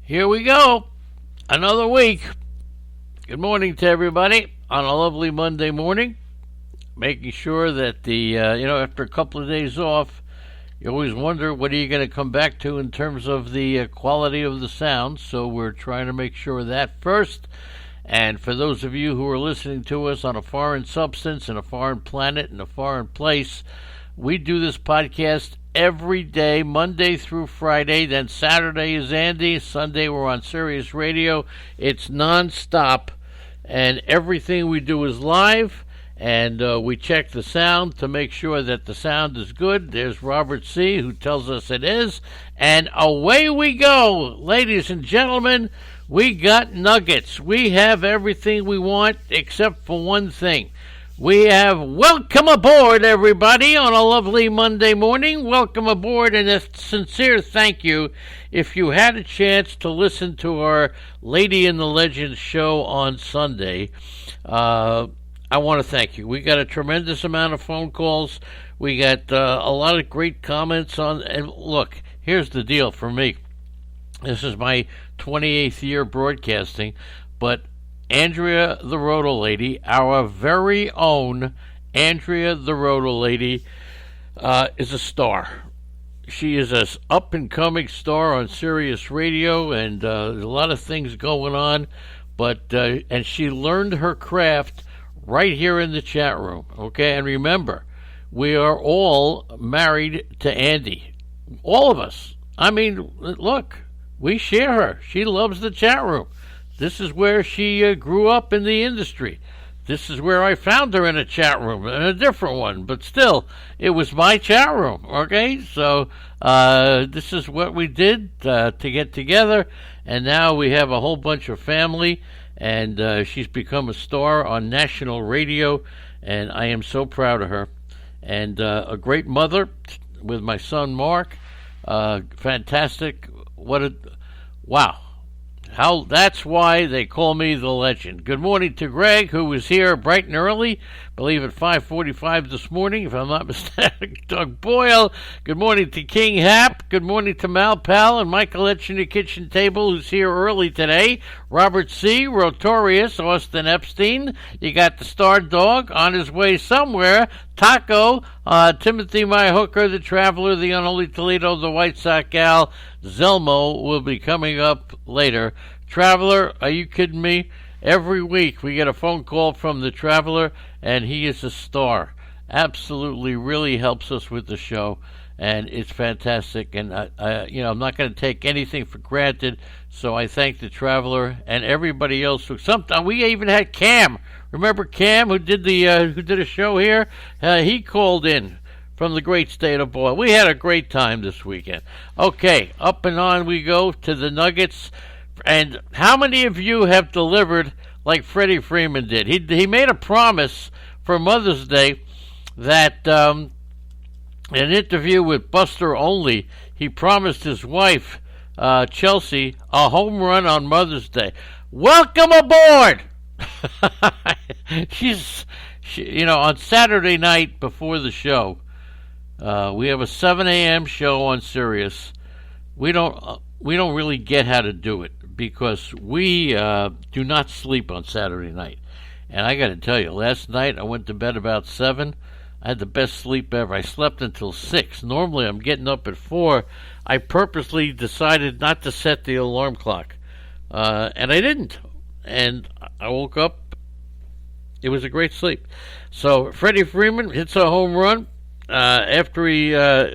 Here we go. Another week. Good morning to everybody on a lovely Monday morning. Making sure that after a couple of days off, you always wonder what are you going to come back to in terms of the quality of the sound. So we're trying to make sure of that first. And for those of you who are listening to us on a foreign substance, in a foreign planet, in a foreign place, we do this podcast every day, Monday through Friday. Then Saturday is Andy. Sunday we're on Sirius Radio. It's nonstop, and everything we do is live. And we check the sound to make sure that the sound is good. There's Robert C., who tells us it is. And away we go, ladies and gentlemen. We got nuggets. We have everything we want except for one thing. We have welcome aboard, everybody, on a lovely Monday morning. Welcome aboard, and a sincere thank you if you had a chance to listen to our Lady in the Legends show on Sunday. I want to thank you. We got a tremendous amount of phone calls. We got a lot of great comments on. And look, here's the deal for me. This is my 28th year broadcasting, but Andrea the Roto Lady, our very own Andrea the Roto Lady, is a star. She is an up-and-coming star on Sirius Radio, and there's a lot of things going on, but and she learned her craft right here in the chat room, okay? And remember, we are all married to Andy. All of us. I mean, look, we share her. She loves the chat room. This is where she grew up in the industry. This is where I found her in a chat room, in a different one. But still, it was my chat room, okay? So this is what we did to get together. And now we have a whole bunch of family. And she's become a star on national radio. And I am so proud of her. And a great mother with my son, Mark. Fantastic. Wow. That's why they call me the legend. Good morning to Greg, who was here bright and early, I believe at 5:45 this morning, if I'm not mistaken. Doug Boyle. Good morning to King Hap. Good morning to Mal Pal and Michael Etch in the kitchen table, who's here early today. Robert C., Rotorius, Austin Epstein. You got the Star Dog on his way somewhere. Taco, Timothy My Hooker, the Traveler, the Unholy Toledo, the White Sox Gal. Zelmo will be coming up later. Traveler, are you kidding me? Every week we get a phone call from the Traveler, and he is a star. Absolutely, really helps us with the show, and it's fantastic. And I'm not going to take anything for granted, so I thank the Traveler and everybody else. Sometimes we even had Cam. Remember Cam, who did a show here? He called in from the great state of Boyle. We had a great time this weekend. Okay, up and on we go to the Nuggets. And how many of you have delivered like Freddie Freeman did? He made a promise for Mother's Day that in an interview with Buster Only, he promised his wife, Chelsea, a home run on Mother's Day. Welcome aboard! She, on Saturday night before the show, we have a 7 a.m. show on Sirius. We don't really get how to do it because we do not sleep on Saturday night. And I got to tell you, last night I went to bed about 7. I had the best sleep ever. I slept until 6. Normally I'm getting up at 4. I purposely decided not to set the alarm clock. And I didn't. And I woke up. It was a great sleep. So Freddie Freeman hits a home run after he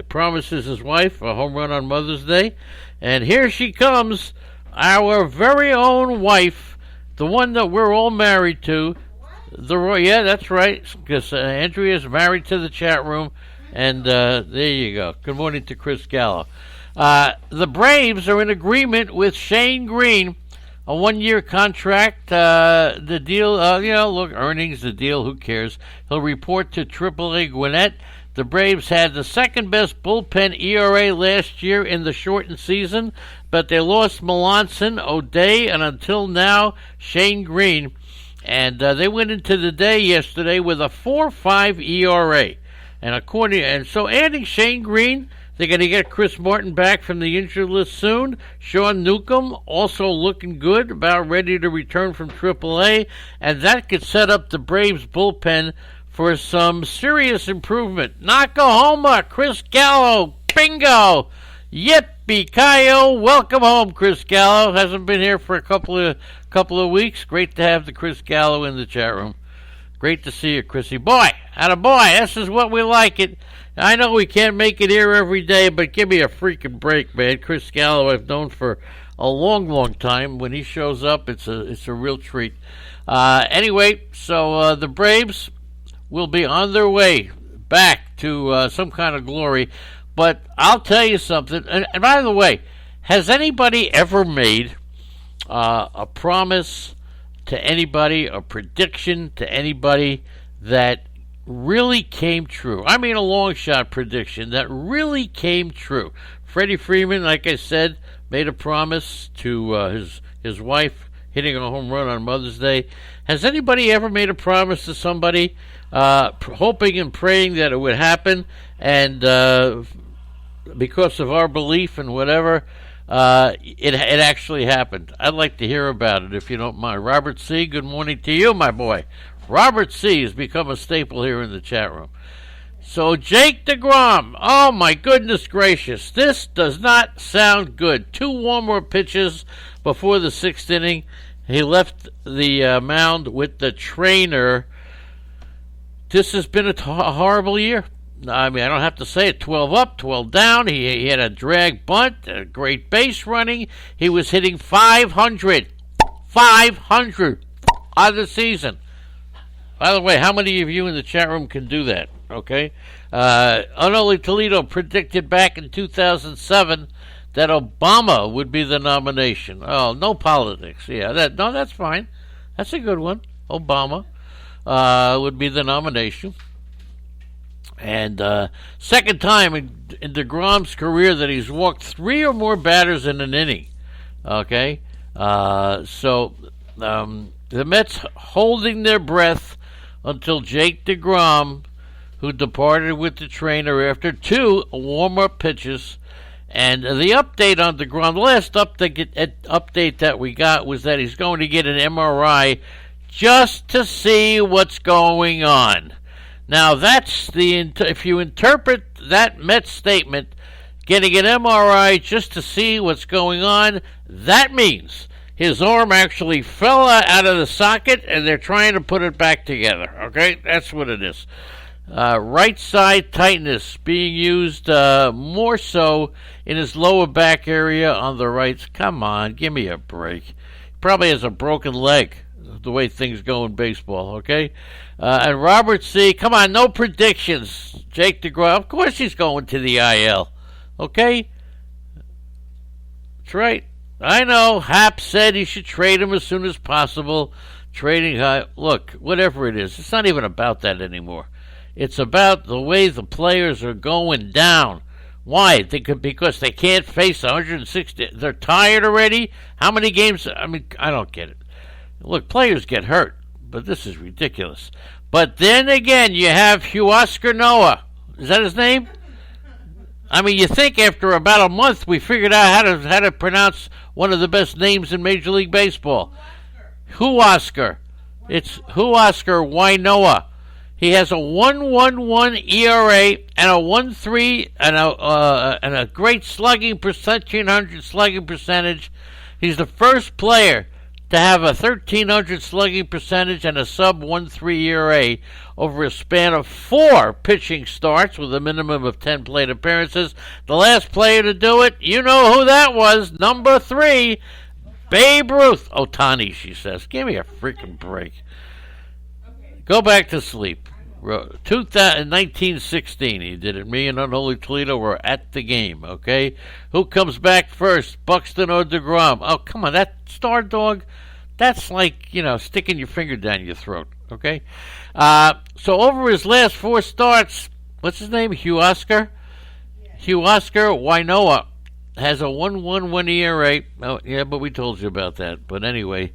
promises his wife a home run on Mother's Day. And here she comes, our very own wife, the one that we're all married to. Yeah, that's right, because Andrea is married to the chat room. And there you go. Good morning to Chris Gallo. The Braves are in agreement with Shane Green, a 1-year contract. The deal, earnings, the deal, who cares? He'll report to AAA Gwinnett. The Braves had the second-best bullpen ERA last year in the shortened season, but they lost Melanson, O'Day, and until now, Shane Green. And they went into the day yesterday with a 4.5 ERA. And so adding Shane Green They're going to get Chris Martin back from the injured list soon. Sean Newcomb also looking good, about ready to return from AAA, and that could set up the Braves bullpen for some serious improvement. Nakahoma, Chris Gallo, bingo! Yippee-ki-yo! Welcome home, Chris Gallo. Hasn't been here for a couple of weeks. Great to have the Chris Gallo in the chat room. Great to see you, Chrissy. Boy, attaboy, this is what we like it. I know we can't make it here every day, but give me a freaking break, man. Chris Gallo I've known for a long, long time. When he shows up, it's a real treat. Anyway, so the Braves will be on their way back to some kind of glory. But I'll tell you something. And by the way, has anybody ever made a promise to anybody, a prediction to anybody that really came true? I mean, a long shot prediction that really came true. Freddie Freeman, like I said, made a promise to his wife hitting a home run on Mother's Day. Has anybody ever made a promise to somebody, hoping and praying that it would happen, and because of our belief and whatever, it actually happened? I'd like to hear about it, if you don't mind. Robert C., good morning to you, my boy. Robert C. has become a staple here in the chat room. So Jake DeGrom, oh my goodness gracious, this does not sound good. 2 warm-up pitches before the 6th inning. He left the mound with the trainer. This has been a horrible year. I mean, I don't have to say it. 12 up, 12 down. He had a drag bunt, a great base running. He was hitting 500 on the season. By the way, how many of you in the chat room can do that? Okay. Unoli Toledo predicted back in 2007 that Obama would be the nomination. Oh, no politics. Yeah, that's fine. That's a good one. Obama would be the nomination. And second time in DeGrom's career that he's walked 3 or more batters in an inning. Okay? So the Mets holding their breath until Jake DeGrom, who departed with the trainer after 2 warm-up pitches. And the update on DeGrom, the last update that we got was that he's going to get an MRI just to see what's going on. Now, that's if you interpret that Mets statement, getting an MRI just to see what's going on, that means his arm actually fell out of the socket and they're trying to put it back together. Okay? That's what it is. Right side tightness being used more so in his lower back area on the right. Come on, give me a break. Probably has a broken leg, the way things go in baseball, okay? And Robert C., come on, no predictions. Jake DeGrom, of course he's going to the IL, okay? That's right. I know, Hap said he should trade him as soon as possible. Trading, look, whatever it is, it's not even about that anymore. It's about the way the players are going down. Why? Because they can't face 160. They're tired already? How many games? I mean, I don't get it. Look, players get hurt, but this is ridiculous. But then again, you have Huascar Noah. Is that his name? I mean, you think after about a month we figured out how to pronounce one of the best names in Major League Baseball. Huascar. It's Huascar Wainoa. He has a 1.11 ERA and a 1.3 and a great slugging percent, 1,300 slugging percentage. He's the first player to have a 1,300 slugging percentage and a sub 1.3 ERA over a span of 4 pitching starts with a minimum of 10 plate appearances. The last player to do it, you know who that was, number 3, Babe Ruth. Otani, she says. Give me a freaking break. Go back to sleep. 1916 he did it. Me and Unholy Toledo were at the game, okay? Who comes back first, Buxton or DeGrom? Oh, come on, that star dog, that's like, sticking your finger down your throat, okay? So over his last 4 starts, what's his name, Huascar? Yeah. Huascar Wainoa has a 1.11 ERA. Oh, yeah, but we told you about that. But anyway,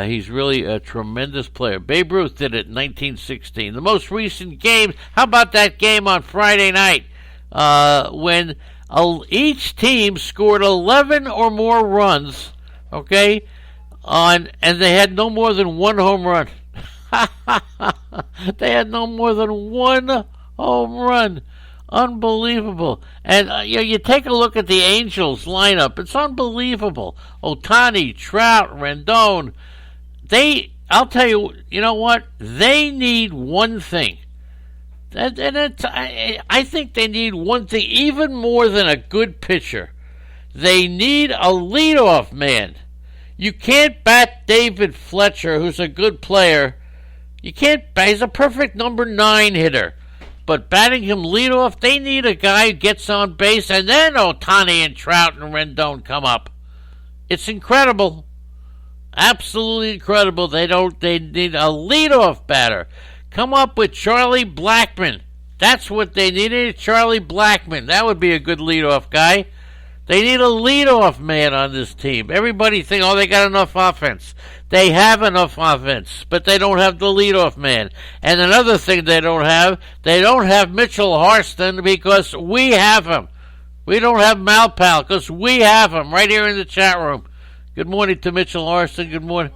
he's really a tremendous player. Babe Ruth did it in 1916. The most recent game, how about that game on Friday night when Each team scored 11 or more runs, okay, and they had no more than one home run. They had no more than one home run. Unbelievable. And you take a look at the Angels lineup. It's unbelievable. Ohtani, Trout, Rendon. I'll tell you, you know what? They need one thing. I think they need one thing even more than a good pitcher. They need a leadoff man. You can't bat David Fletcher, who's a good player. You can't. He's a perfect number 9 hitter. But batting him leadoff, they need a guy who gets on base, and then Ohtani and Trout and Rendon come up. It's incredible. Absolutely incredible. They need a leadoff batter. Come up with Charlie Blackmon. That's what they needed, Charlie Blackmon. That would be a good leadoff guy. They need a leadoff man on this team. Everybody thinks, they got enough offense. They have enough offense, but they don't have the leadoff man. And another thing they don't have Mitchell Harston because we have him. We don't have Malpal because we have him right here in the chat room. Good morning to Mitchell Harston. Good morning.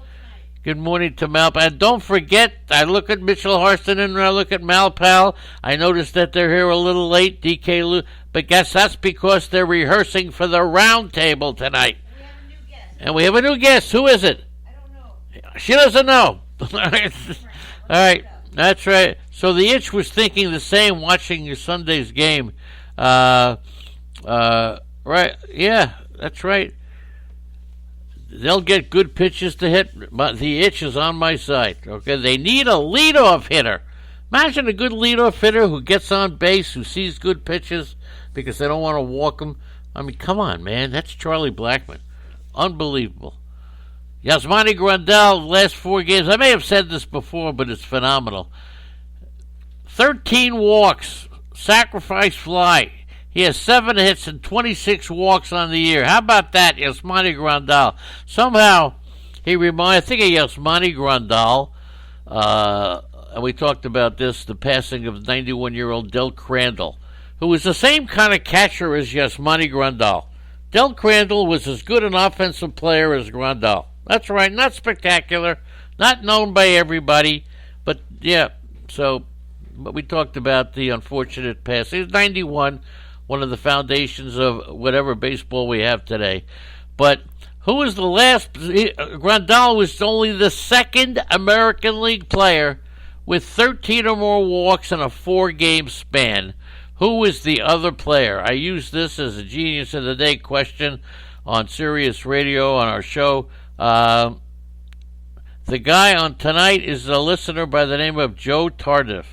Good morning to Malpal. And don't forget, I look at Mitchell Harston and I look at Malpal. I noticed that they're here a little late, DK Lou. But guess that's because they're rehearsing for the round table tonight. We have a new guest. And we have a new guest. Who is it? I don't know. She doesn't know. All right. That's right. So the Itch was thinking the same watching your Sunday's game. Right. Yeah, that's right. They'll get good pitches to hit, but the Itch is on my side. Okay, they need a leadoff hitter. Imagine a good leadoff hitter who gets on base, who sees good pitches because they don't want to walk him. I mean, come on, man. That's Charlie Blackmon. Unbelievable. Yasmani Grandal, last 4 games. I may have said this before, but it's phenomenal. 13 walks, sacrifice fly. He has 7 hits and 26 walks on the year. How about that, Yasmani Grandal? Somehow, I think of Yasmani Grandal, and we talked about this, the passing of 91-year-old Del Crandall, who was the same kind of catcher as Yasmani Grandal. Del Crandall was as good an offensive player as Grandal. That's right, not spectacular, not known by everybody, but yeah, but we talked about the unfortunate passing. He's 91, one of the foundations of whatever baseball we have today. But who was the last? Grandal was only the second American League player with 13 or more walks in a 4-game span. Who was the other player? I used this as a Genius of the Day question on Sirius Radio on our show. The guy on tonight is a listener by the name of Joe Tardif.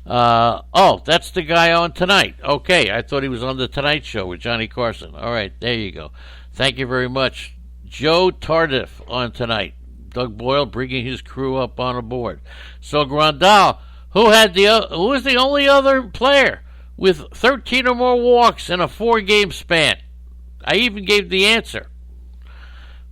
That's the guy on tonight. Okay, I thought he was on the Tonight Show with Johnny Carson. All right, there you go. Thank you very much. Joe Tardif on tonight. Doug Boyle bringing his crew up on a board. So Grandal, who was the only other player with 13 or more walks in a 4-game span? I even gave the answer.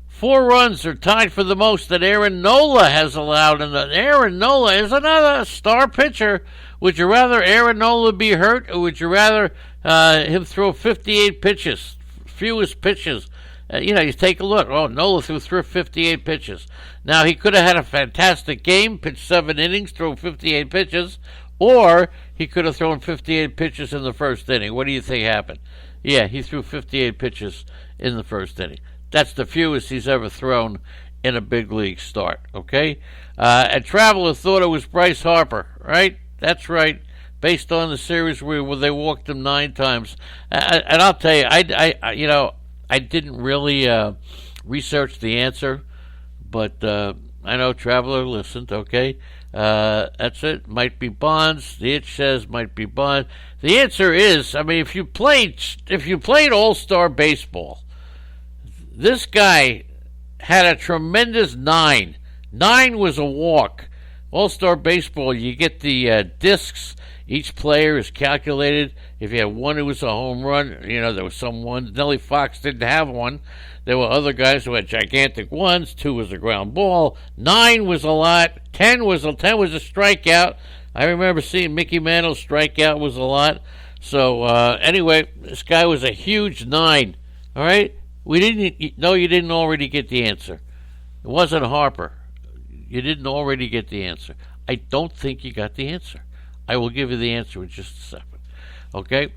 4 runs are tied for the most that Aaron Nola has allowed. And Aaron Nola is another star pitcher. Would you rather Aaron Nola be hurt, or would you rather him throw 58 pitches, fewest pitches? You take a look. Nola threw 58 pitches. Now, he could have had a fantastic game, pitched 7 innings, throw 58 pitches, or he could have thrown 58 pitches in the first inning. What do you think happened? Yeah, he threw 58 pitches in the first inning. That's the fewest he's ever thrown in a big league start, okay? And Traveler thought it was Bryce Harper, right? That's right, based on the series where they walked him 9 times. And I'll tell you, I didn't really research the answer, but I know Traveler listened, okay? That's it. Might be Bonds. The Itch says might be Bonds. The answer is, if you played All-Star Baseball, this guy had a tremendous 9. 9 was a walk. All-Star Baseball, you get the discs. Each player is calculated. If you had 1, it was a home run. There was some ones. Nellie Fox didn't have 1. There were other guys who had gigantic 1s. 2 was a ground ball. 9 was a lot. 10 was a strikeout. I remember seeing Mickey Mantle strikeout was a lot. So anyway, this guy was a huge 9. All right, you didn't already get the answer. It wasn't Harper. You didn't already get the answer. I don't think you got the answer. I will give you the answer in just a second. Okay,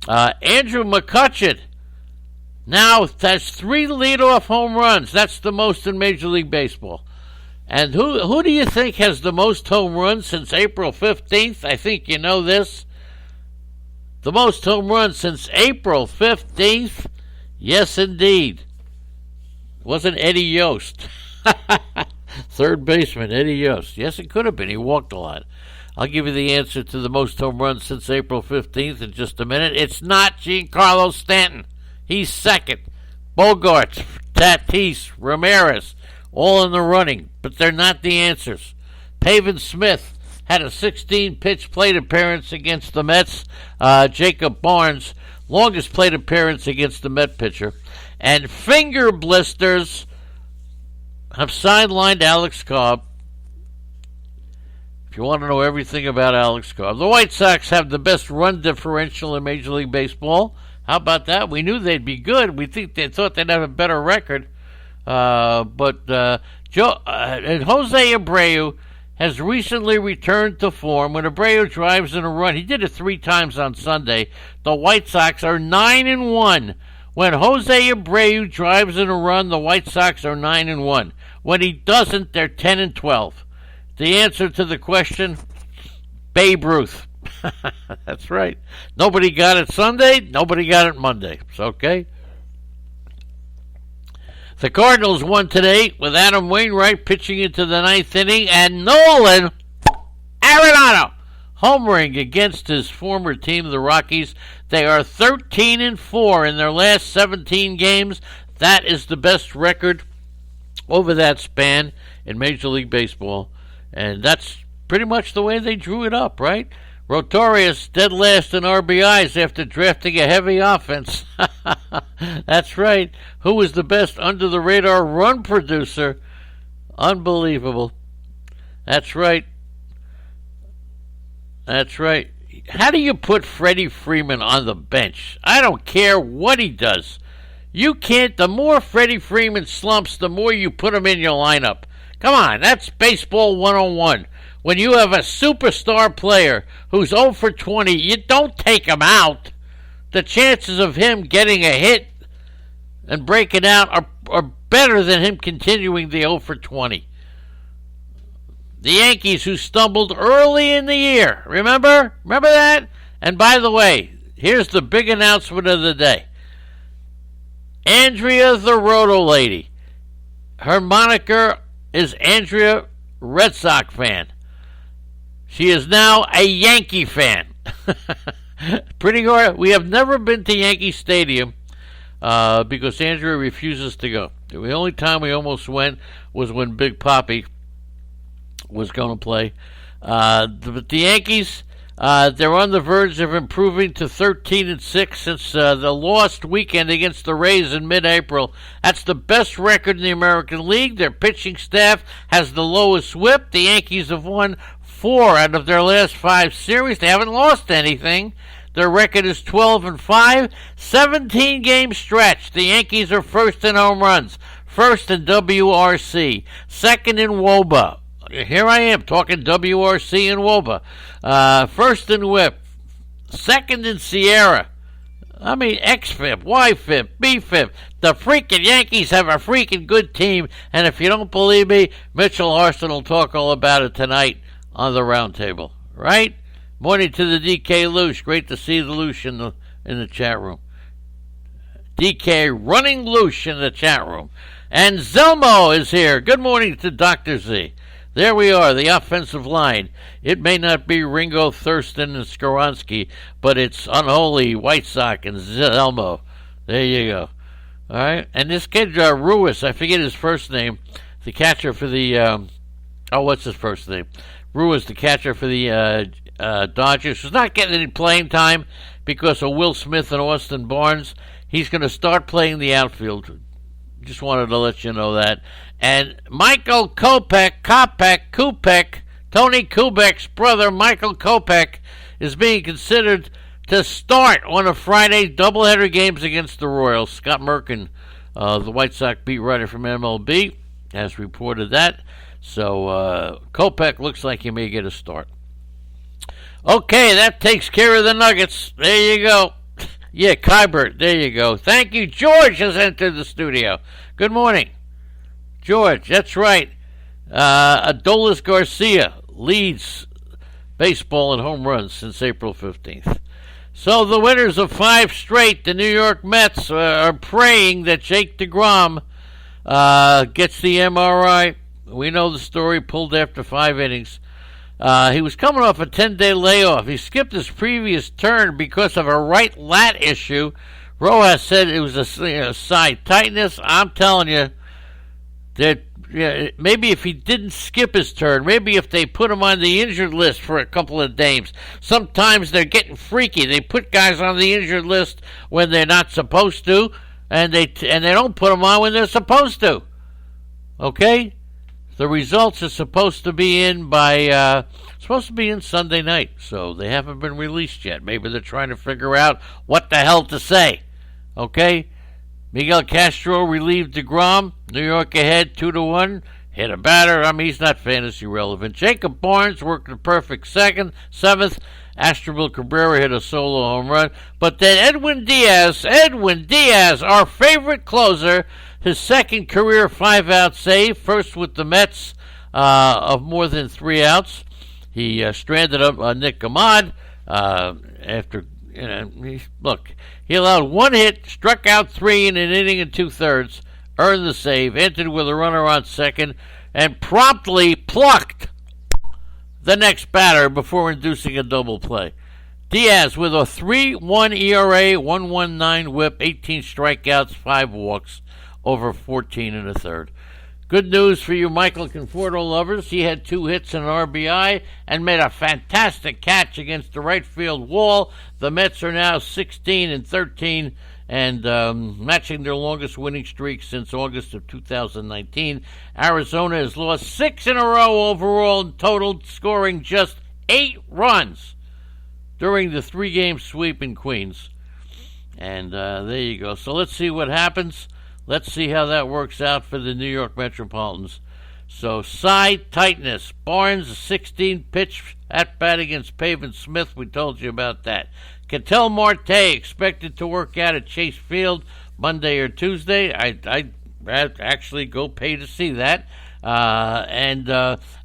Andrew McCutcheon now has 3 leadoff home runs. That's the most in Major League Baseball. And who do you think has the most home runs since April 15th? I think you know this. The most home runs since April 15th? Yes, indeed. It wasn't Eddie Yost. Third baseman, Eddie Yost. Yes, it could have been. He walked a lot. I'll give you the answer to the most home runs since April 15th in just a minute. It's not Giancarlo Stanton. He's second. Bogarts, Tatis, Ramirez, all in the running, but they're not the answers. Pavin Smith had a 16-pitch plate appearance against the Mets. Jacob Barnes, longest plate appearance against the Met pitcher. And finger blisters have sidelined Alex Cobb. If you want to know everything about Alex Cobb, the White Sox have the best run differential in Major League Baseball. How about that? We knew they'd be good. They thought they'd have a better record. But Jose Abreu has recently returned to form. When Abreu drives in a run, he did it 3 times on Sunday. The White Sox are 9-1. When Jose Abreu drives in a run, the White Sox are 9-1. When he doesn't, they're 10-12. The answer to the question, Babe Ruth. That's right. Nobody got it Sunday. Nobody got it Monday. It's okay. The Cardinals won today with Adam Wainwright pitching into the 9th inning and Nolan Arenado homering against his former team, the Rockies. They are 13-4 in their last 17 games. That is the best record over that span in Major League Baseball. And that's pretty much the way they drew it up, right? Rotorius dead last in RBIs after drafting a heavy offense. That's right. Who was the best under-the-radar run producer? Unbelievable. That's right. That's right. How do you put Freddie Freeman on the bench? I don't care what he does. You can't. The more Freddie Freeman slumps, the more you put him in your lineup. Come on, that's baseball 101. When you have a superstar player who's 0 for 20, you don't take him out. The chances of him getting a hit and breaking out are better than him continuing the 0 for 20. The Yankees, who stumbled early in the year, remember that? And by the way, here's the big announcement of the day. Andrea the Roto Lady. Her moniker is Andrea Red Sox fan. She is now a Yankee fan. Pretty hard. We have never been to Yankee Stadium because Andrea refuses to go. The only time we almost went was when Big Papi was going to play. But the Yankees, they're on the verge of improving to 13-6 since the lost weekend against the Rays in mid-April. That's the best record in the American League. Their pitching staff has the lowest whip. The Yankees have won 4 out of their last 5 series. They haven't lost anything. Their record is 12-5, 17-game stretch. The Yankees are first in home runs, first in WRC, second in WOBA. Here I am talking WRC and WOBA. First in WHIP, second in Sierra. I mean, XFIP, YFIP, BFIP. The freaking Yankees have a freaking good team. And if you don't believe me, Mitchell Larson will talk all about it tonight on the roundtable, right? Morning to the DK Loosh. Great to see the Loosh in the chat room. DK running Loosh in the chat room. And Zelmo is here. Good morning to Dr. Z. There we are, the offensive line. It may not be Ringo, Thurston, and Skoronski, but it's Unholy, White Sox, and Zelmo. There you go. All right? And this kid, Ruiz, I forget his first name, the catcher for the... what's his first name? Ruiz, the catcher for the Dodgers, who's not getting any playing time because of Will Smith and Austin Barnes. He's going to start playing the outfield. Just wanted to let you know that. And Michael Kopech, Tony Kubek's brother, Michael Kopech, is being considered to start on a Friday, doubleheader games against the Royals. Scott Merkin, the White Sox beat writer from MLB, has reported that. So Kopech looks like he may get a start. Okay, that takes care of the Nuggets. There you go. Yeah, Kybert, there you go. Thank you. George has entered the studio. Good morning. George, that's right. Adolis Garcia leads baseball in home runs since April 15th. So the winners of 5 straight, the New York Mets, are praying that Jake DeGrom gets the MRI. We know the story, pulled after 5 innings. He was coming off a 10-day layoff. He skipped his previous turn because of a right lat issue. Rojas said it was a side tightness. I'm telling you that maybe if he didn't skip his turn, maybe if they put him on the injured list for a couple of games. Sometimes they're getting freaky. They put guys on the injured list when they're not supposed to, and they don't put them on when they're supposed to. Okay? The results are supposed to be in Sunday night, so they haven't been released yet. Maybe they're trying to figure out what the hell to say. Okay? Miguel Castro relieved DeGrom. New York ahead 2-1. Hit a batter. I mean, he's not fantasy relevant. Jacob Barnes worked a perfect seventh. Astrobil Cabrera hit a solo home run. But then Edwin Diaz, our favorite closer, his second career 5-out save, first with the Mets of more than 3 outs. He stranded up Nick Ahmad after, he allowed 1 hit, struck out 3 in an inning and 2/3, earned the save, entered with a runner on second, and promptly plucked the next batter before inducing a double play. Diaz with a 3.1 ERA, 1.19 whip, 18 strikeouts, 5 walks, over 14 1/3. Good news for you Michael Conforto lovers. He had 2 hits and an RBI and made a fantastic catch against the right field wall. The Mets are now 16-13 and matching their longest winning streak since August of 2019. Arizona has lost 6 in a row overall in total, scoring just 8 runs during the 3-game sweep in Queens. And there you go. So let's see what happens. Let's see how that works out for the New York Metropolitans. So, side tightness. Barnes, a 16-pitch at-bat against Pavin Smith. We told you about that. Ketel Marte expected to work out at Chase Field Monday or Tuesday. I'd actually go pay to see that. And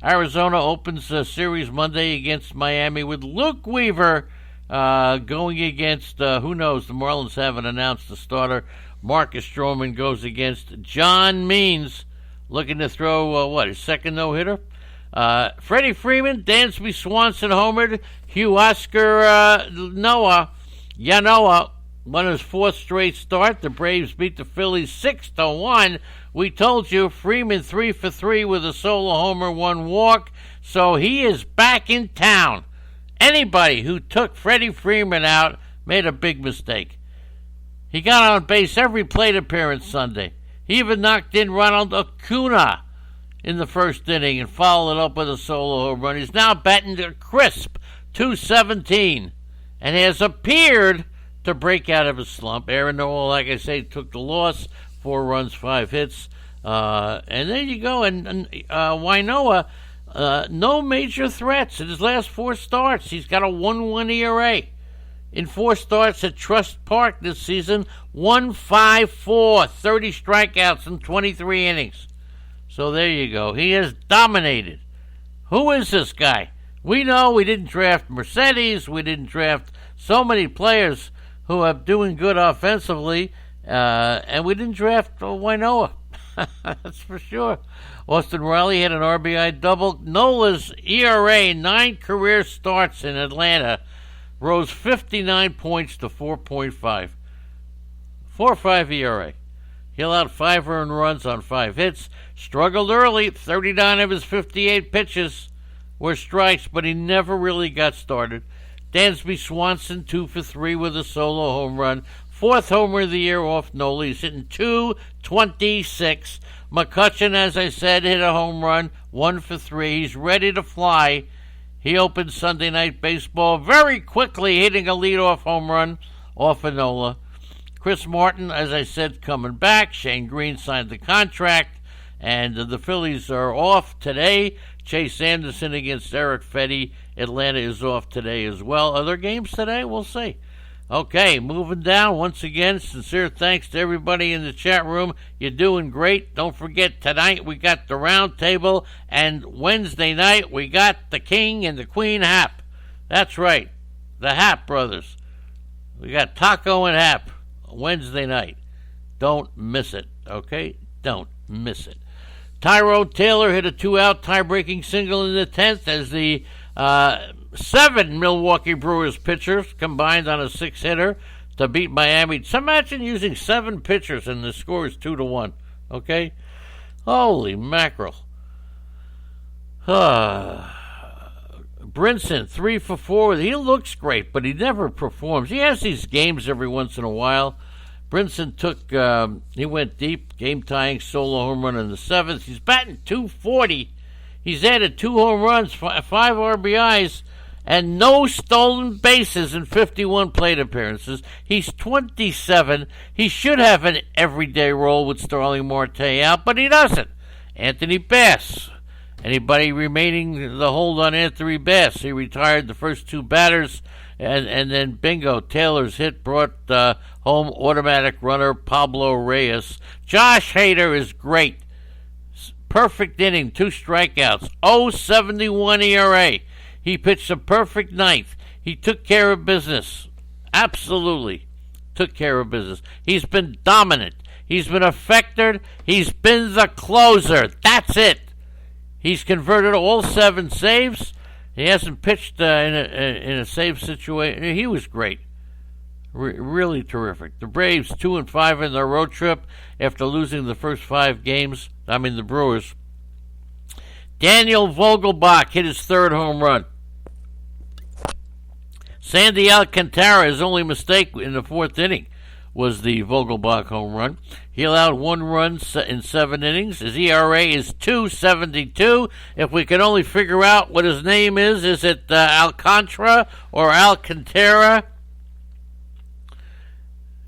Arizona opens the series Monday against Miami with Luke Weaver going against, who knows, the Marlins haven't announced the starter. Marcus Stroman goes against John Means, looking to throw, his second no-hitter? Freddie Freeman, Dansby Swanson homered. Hugh Oscar Yanoa won his 4th straight start. The Braves beat the Phillies 6-1. We told you Freeman 3 for 3 with a solo homer, 1 walk. So he is back in town. Anybody who took Freddie Freeman out made a big mistake. He got on base every plate appearance Sunday. He even knocked in Ronald Acuna in the first inning and followed it up with a solo home run. He's now batting a crisp .217 and has appeared to break out of his slump. Aaron Noel, like I say, took the loss, 4 runs, 5 hits. And there you go. And Wainoa, no major threats in his last 4 starts. He's got a 1.1 ERA. In 4 starts at Trust Park this season, 1.54, 30 strikeouts in 23 innings. So there you go. He has dominated. Who is this guy? We know we didn't draft Mercedes. We didn't draft so many players who are doing good offensively. And we didn't draft Wainoa. That's for sure. Austin Riley had an RBI double. Nola's ERA, 9 career starts in Atlanta, rose 59 points to 4.5. 4.5 ERA. He allowed 5 earned runs on 5 hits. Struggled early. 39 of his 58 pitches were strikes, but he never really got started. Dansby Swanson, 2 for 3 with a solo home run. 4th homer of the year off Nola. He's hitting .226. McCutchen, as I said, hit a home run, 1 for 3. He's ready to fly. He opened Sunday Night Baseball very quickly, hitting a leadoff home run off of Nola. Chris Martin, as I said, coming back. Shane Green signed the contract, and the Phillies are off today. Chase Anderson against Eric Fetty. Atlanta is off today as well. Are there games today? We'll see. Okay, moving down. Once again, sincere thanks to everybody in the chat room. You're doing great. Don't forget, tonight we got the round table, and Wednesday night we got the King and the Queen Hap. That's right, the Hap brothers. We got Taco and Hap Wednesday night. Don't miss it, okay? Don't miss it. Tyrone Taylor hit a 2-out tie-breaking single in the 10th as the 7 Milwaukee Brewers pitchers combined on a 6-hitter to beat Miami. So imagine using 7 pitchers and the score is 2-1. Okay? Holy mackerel. Brinson, 3 for 4. He looks great, but he never performs. He has these games every once in a while. Brinson he went deep, game-tying solo home run in the 7th. He's batting .240. He's added 2 home runs, 5 RBIs, and no stolen bases in 51 plate appearances. He's 27. He should have an everyday role with Starling Marte out, but he doesn't. Anthony Bass. Anybody remaining the hold on Anthony Bass? He retired the first 2 batters, and then bingo, Taylor's hit brought home automatic runner Pablo Reyes. Josh Hader is great. Perfect inning, 2 strikeouts, 0.71 ERA. He pitched a perfect 9th. He took care of business. Absolutely took care of business. He's been dominant. He's been effective. He's been the closer. That's it. He's converted all 7 saves. He hasn't pitched in a save situation. He was great. Really terrific. The Braves 2-5 in their road trip after losing the first 5 games. The Brewers. Daniel Vogelbach hit his 3rd home run. Sandy Alcantara, his only mistake in the 4th inning was the Vogelbach home run. He allowed 1 run in 7 innings. His ERA is 2.72. If we can only figure out what his name is it Alcantara or Alcantara?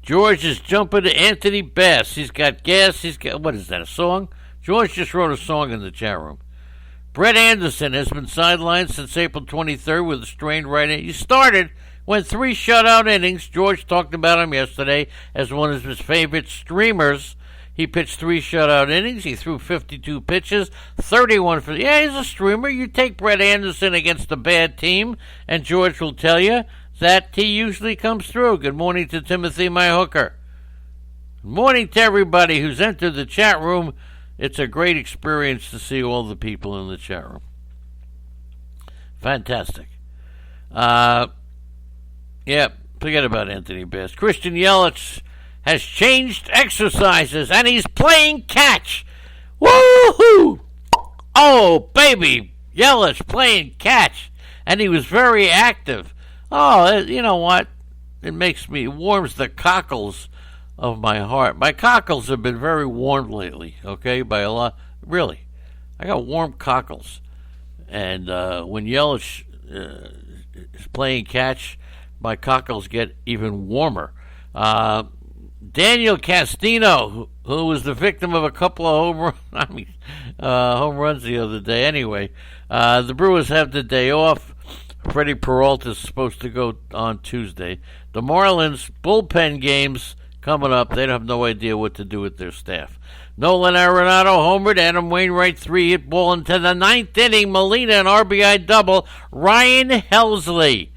George is jumping to Anthony Bass. He's got gas. What is that, a song? George just wrote a song in the chat room. Brett Anderson has been sidelined since April 23rd with a strained right knee. He started, went 3 shutout innings. George talked about him yesterday as one of his favorite streamers. He pitched 3 shutout innings. He threw 52 pitches, 31 for... Yeah, he's a streamer. You take Brett Anderson against a bad team, and George will tell you that he usually comes through. Good morning to Timothy, my hooker. Good morning to everybody who's entered the chat room. It's a great experience to see all the people in the chat room. Fantastic. Yeah, forget about Anthony Bass. Christian Yelich has changed exercises, and he's playing catch. Woo-hoo! Oh, baby, Yelich playing catch, and he was very active. Oh, you know what? It warms the cockles of my heart. My cockles have been very warmed lately, okay, by a lot. Really. I got warm cockles. And when Yelich is playing catch, my cockles get even warmer. Daniel Castino, who was the victim of a couple of home runs the other day. Anyway, the Brewers have the day off. Freddie Peralta is supposed to go on Tuesday. The Marlins bullpen games coming up. They have no idea what to do with their staff. Nolan Arenado homered. Adam Wainwright 3-hit ball into the 9th inning. Molina an RBI double. Ryan Helsley.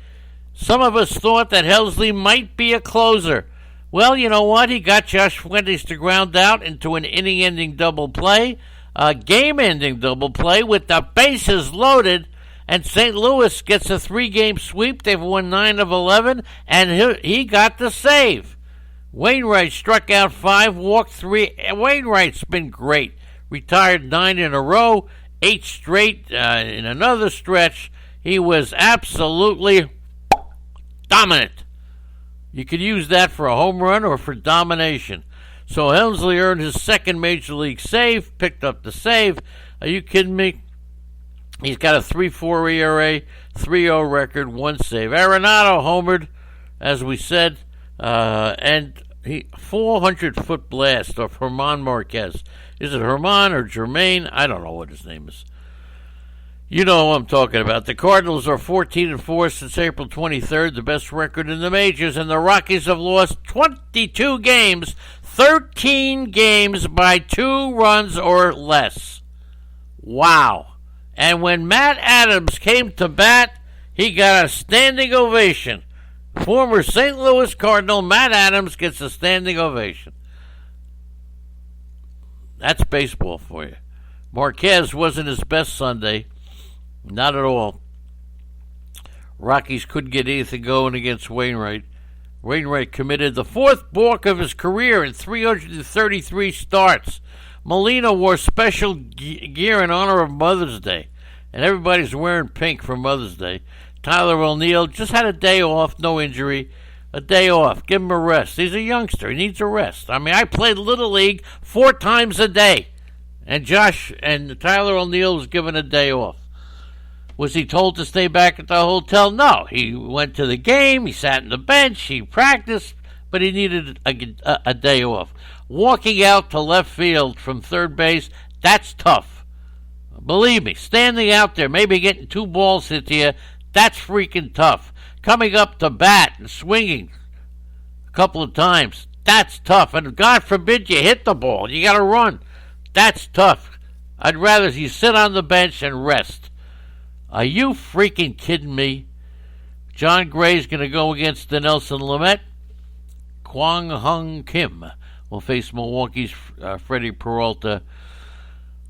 Some of us thought that Helsley might be a closer. Well, you know what? He got Josh Fuentes to ground out into an inning-ending double play, a game-ending double play with the bases loaded. And St. Louis gets a 3-game sweep. They've won 9 of 11, and he got the save. Wainwright struck out 5, walked 3. Wainwright's been great. Retired 9 in a row, 8 straight in another stretch. He was absolutely dominant. You could use that for a home run or for domination. So Helsley earned his 2nd Major League save, picked up the save. Are you kidding me? He's got a 3.4 ERA, 3.0 record, 1 save. Arenado homered, as we said, and he 400-foot blast off German Marquez. Is it German or Germain? I don't know what his name is. You know what I'm talking about. The Cardinals are 14-4 since April 23rd, the best record in the majors, and the Rockies have lost 22 games, 13 games by 2 runs or less. Wow. And when Matt Adams came to bat, he got a standing ovation. Former St. Louis Cardinal Matt Adams gets a standing ovation. That's baseball for you. Marquez wasn't his best Sunday. Not at all. Rockies couldn't get anything going against Wainwright. Wainwright committed the 4th balk of his career in 333 starts. Molina wore special gear in honor of Mother's Day, and everybody's wearing pink for Mother's Day. Tyler O'Neill just had a day off, no injury. A day off. Give him a rest. He's a youngster. He needs a rest. I mean, I played Little League 4 times a day, and Tyler O'Neill was given a day off. Was he told to stay back at the hotel? No. He went to the game. He sat on the bench. He practiced, but he needed a day off. Walking out to left field from third base, that's tough. Believe me, standing out there, maybe getting 2 balls hit to you, that's freaking tough. Coming up to bat and swinging a couple of times, that's tough. And God forbid you hit the ball. You got to run. That's tough. I'd rather you sit on the bench and rest. Are you freaking kidding me? John Gray's going to go against Dinelson Lamet. Kwang Hung Kim will face Milwaukee's Freddie Peralta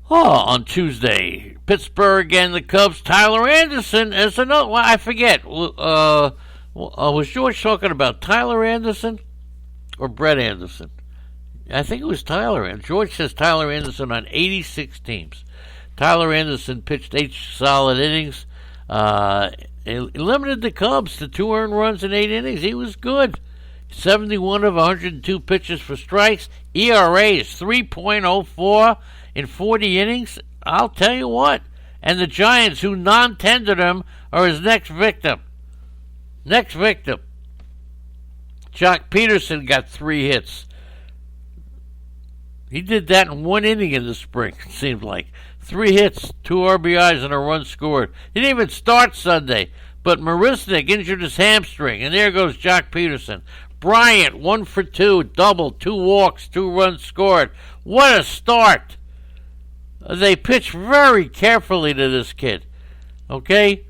on Tuesday. Pittsburgh and the Cubs. Tyler Anderson is another. Well, I forget. Was George talking about Tyler Anderson or Brett Anderson? I think it was Tyler. And George says Tyler Anderson on 86 teams. Tyler Anderson pitched 8 solid innings. He limited the Cubs to 2 earned runs in 8 innings. He was good. 71 of 102 pitches for strikes. ERA is 3.04 in 40 innings. I'll tell you what. And the Giants, who non-tendered him, are his next victim. Next victim. Jock Peterson got 3 hits. He did that in 1 inning in the spring, it seemed like. 3 hits, 2 RBIs, and a run scored. He didn't even start Sunday, but Marisnik injured his hamstring, and there goes Jock Peterson. Bryant, 1 for 2, double, 2 walks, 2 runs scored. What a start! They pitch very carefully to this kid. Okay?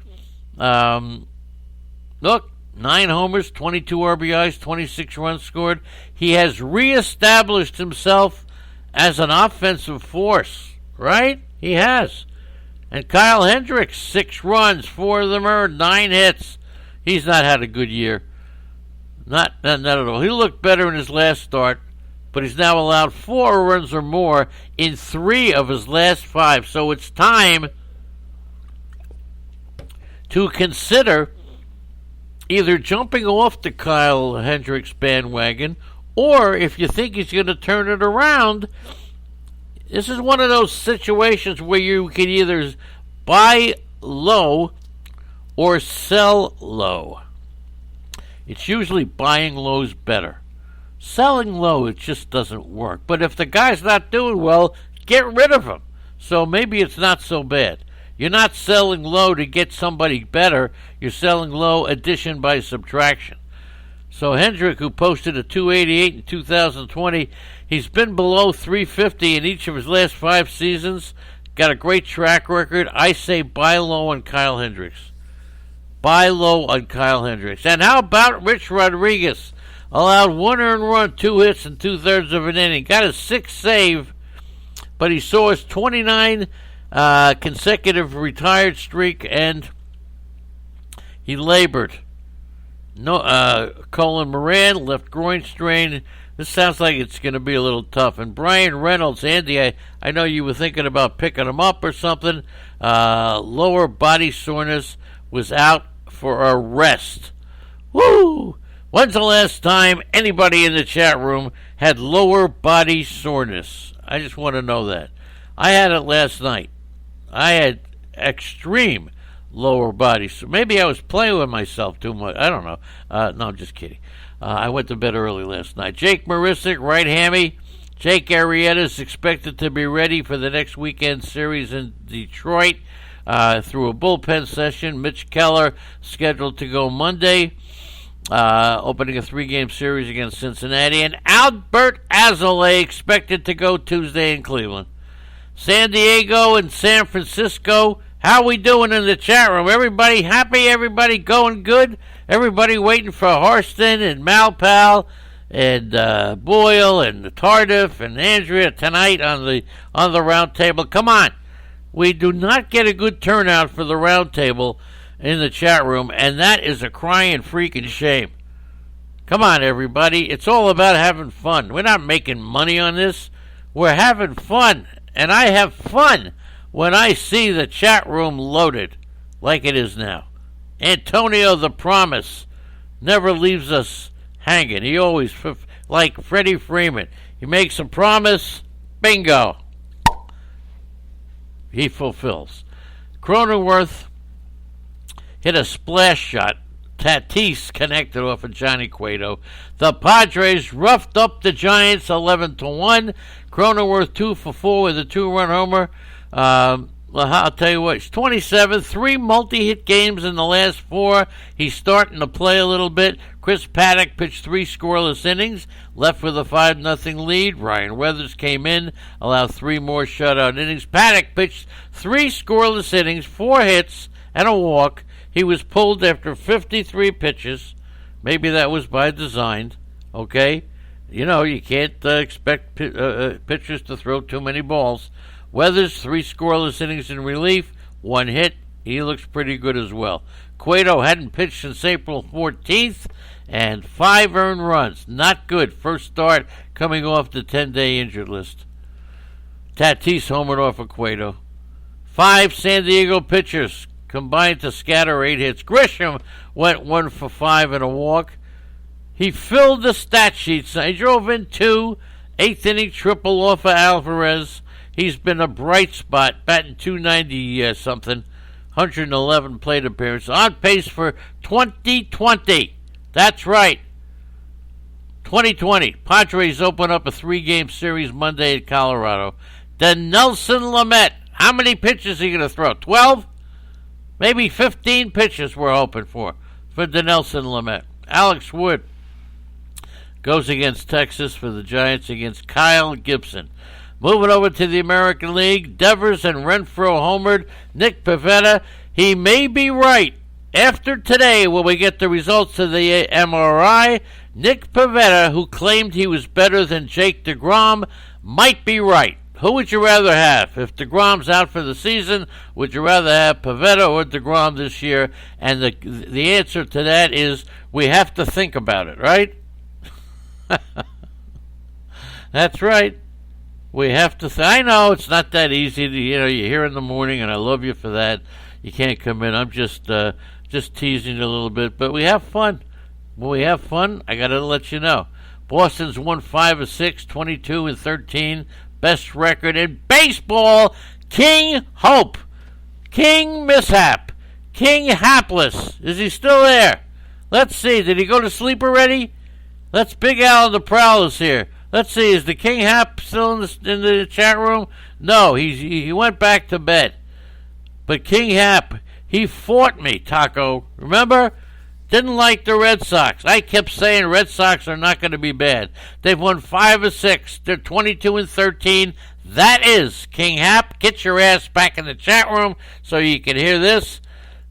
Look, 9 homers, 22 RBIs, 26 runs scored. He has reestablished himself as an offensive force, right? He has. And Kyle Hendricks, 6 runs, 4 of them earned, 9 hits. He's not had a good year. Not at all. He looked better in his last start, but he's now allowed 4 runs or more in 3 of his last 5. So it's time to consider either jumping off the Kyle Hendricks bandwagon, or if you think he's going to turn it around, this is one of those situations where you can either buy low or sell low. It's usually buying low's better. Selling low, it just doesn't work. But if the guy's not doing well, get rid of him. So maybe it's not so bad. You're not selling low to get somebody better. You're selling low addition by subtraction. So Hendrick, who posted a 288 in 2020, he's been below 350 in each of his last 5 seasons. Got a great track record. I say buy low on Kyle Hendricks. Buy low on Kyle Hendricks. And how about Rich Rodriguez? Allowed 1 earned run, 2 hits, and 2/3 of an inning. Got a 6th save, but he saw his 29 consecutive retired streak, and he labored. Colin Moran, left groin strain. This sounds like it's going to be a little tough. And Brian Reynolds, Andy, I know you were thinking about picking him up or something. Lower body soreness, was out for a rest. Woo! When's the last time anybody in the chat room had lower body soreness? I just want to know that. I had it last night. I had extreme lower body. So maybe I was playing with myself too much. I don't know. No, I'm just kidding. I went to bed early last night. Jake Marisnik, right hammy. Jake Arrieta is expected to be ready for the next weekend series in Detroit through a bullpen session. Mitch Keller scheduled to go Monday, opening a 3-game series against Cincinnati. And Albert Alzolay expected to go Tuesday in Cleveland. San Diego and San Francisco. How we doing in the chat room? Everybody happy? Everybody going good? Everybody waiting for Harston and Malpal and Boyle and Tardif and Andrea tonight on the round table. Come on. We do not get a good turnout for the round table in the chat room, and that is a crying freaking shame. Come on, everybody. It's all about having fun. We're not making money on this. We're having fun, and I have fun when I see the chat room loaded like it is now. Antonio the Promise never leaves us hanging. He always, like Freddie Freeman, he makes a promise, bingo. He fulfills. Cronenworth hit a splash shot. Tatis connected off of Johnny Cueto. The Padres roughed up the Giants 11-1. Cronenworth 2 for 4 with a 2-run homer. I'll tell you what, he's 27, 3 multi-hit games in the last 4. He's starting to play a little bit. Chris Paddock pitched 3 scoreless innings, left with a 5-0 lead. Ryan Weathers came in, allowed 3 more shutout innings. Paddock pitched 3 scoreless innings, 4 hits, and a walk. He was pulled after 53 pitches. Maybe that was by design, okay? You know, you can't expect pitchers to throw too many balls. Weathers, 3 scoreless innings in relief, 1 hit. He looks pretty good as well. Cueto hadn't pitched since April 14th, and 5 earned runs. Not good. First start coming off the 10-day injured list. Tatis homered off of Cueto. 5 San Diego pitchers combined to scatter 8 hits. Grisham went 1 for 5 and a walk. He filled the stat sheets. He drove in 2, 8th inning triple off of Alvarez. He's been a bright spot, batting 290 something, 111 plate appearances, on pace for 2020. That's right, 2020. Padres open up a 3-game series Monday at Colorado. Then Nelson Lamet. How many pitches are he going to throw? 12? Maybe 15 pitches we're hoping for Denelson Lamet. Alex Wood goes against Texas for the Giants against Kyle Gibson. Moving over to the American League, Devers and Renfroe homered. Nick Pivetta, he may be right. After today, when we get the results of the MRI, Nick Pivetta, who claimed he was better than Jake DeGrom, might be right. Who would you rather have? If DeGrom's out for the season, would you rather have Pivetta or DeGrom this year? And the answer to that is we have to think about it, right? That's right. We have to I know it's not that easy to, you're here in the morning, and I love you for that. You can't come in. I'm just teasing you a little bit, but we have fun. When we have fun, I got to let you know. Boston's won 5 of 6, 22-13. Best record in baseball. King Hope. King Mishap. King Hapless. Is he still there? Let's see. Did he go to sleep already? Let's Big Al and the Prowlers here. Let's see, is the King Hap still in the chat room? No, he went back to bed. But King Hap, he fought me, Taco. Remember? Didn't like the Red Sox. I kept saying Red Sox are not going to be bad. They've won 5 of 6. They're 22-13. That is King Hap. Get your ass back in the chat room so you can hear this.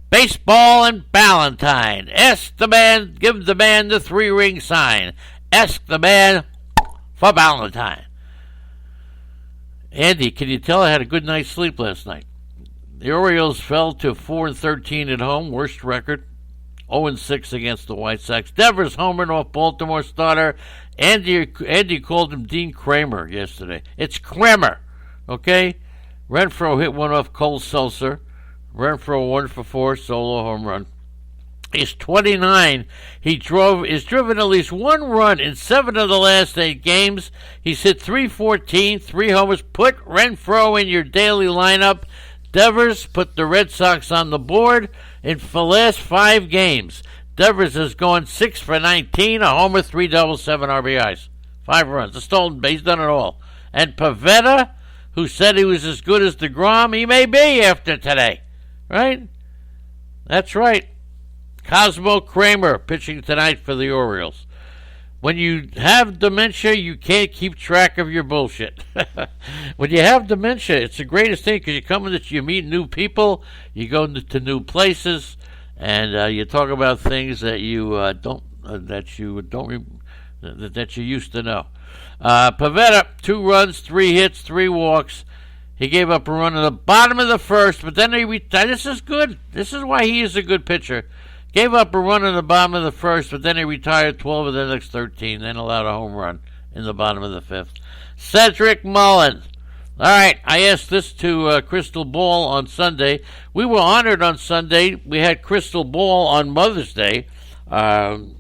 Baseball and Valentine. Ask the man, give the man the 3-ring sign. Ask the man for Valentine. Andy, can you tell I had a good night's sleep last night? The Orioles fell to 4-13 at home, worst record. 0-6 against the White Sox. Devers homered off Baltimore starter. Andy called him Dean Kramer yesterday. It's Kramer, okay? Renfroe hit one off Cole Seltzer. Renfroe 1 for 4, solo home run. He's 29. He's driven at least 1 run in 7 of the last 8 games. He's hit .314, 3 homers. Put Renfroe in your daily lineup. Devers put the Red Sox on the board in the last 5 games. Devers has gone 6 for 19, a homer, 3 doubles, 7 RBIs, 5 runs, a stolen base, done it all. And Pivetta, who said he was as good as DeGrom, he may be after today, right? That's right. Cosmo Kramer pitching tonight for the Orioles. When you have dementia, you can't keep track of your bullshit. When you have dementia, it's the greatest thing because you come in, you meet new people, you go to new places, and you talk about things that you that you used to know. Pivetta, 2 runs, 3 hits, 3 walks. He gave up a run in the bottom of the first, but then this is good. This is why he is a good pitcher. Gave up a run in the bottom of the first, but then he retired 12 of the next 13, then allowed a home run in the bottom of the 5th. Cedric Mullins. All right, I asked this to Crystal Ball on Sunday. We were honored on Sunday. We had Crystal Ball on Mother's Day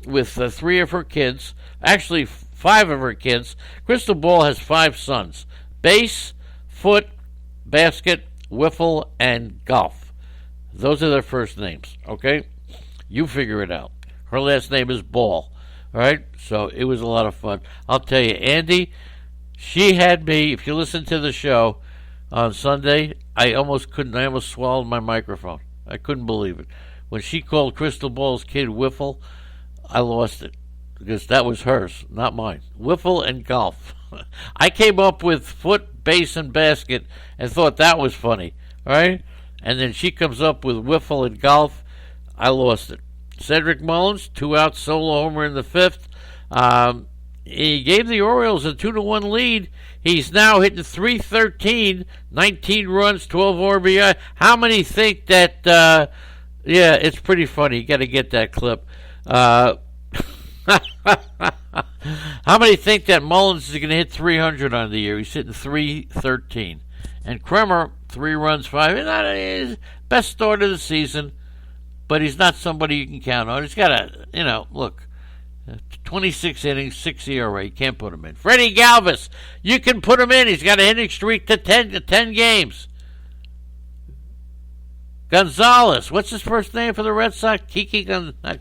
with 3 of her kids, actually 5 of her kids. Crystal Ball has 5 sons: base, foot, basket, wiffle, and golf. Those are their first names, okay? You figure it out. Her last name is Ball. All right? So it was a lot of fun. I'll tell you, Andy, she had me, if you listen to the show on Sunday, I almost swallowed my microphone. I couldn't believe it. When she called Crystal Ball's kid Wiffle, I lost it. Because that was hers, not mine. Wiffle and golf. I came up with foot, base, and basket and thought that was funny. All right? And then she comes up with wiffle and golf. I lost it. Cedric Mullins, 2-out solo homer in the 5th. He gave the Orioles a 2-1 lead. He's now hitting .313, 19 runs, 12 RBI. How many think that? Yeah, it's pretty funny. You got to get that clip. How many think that Mullins is going to hit 300 on the year? He's hitting .313, and Kremer 3 runs, 5. He's not his best start of the season. But he's not somebody you can count on. He's got a, look, 26 innings, 6 ERA. You can't put him in. Freddie Galvis, you can put him in. He's got a hitting streak to 10 games. Gonzalez, what's his first name for the Red Sox? Not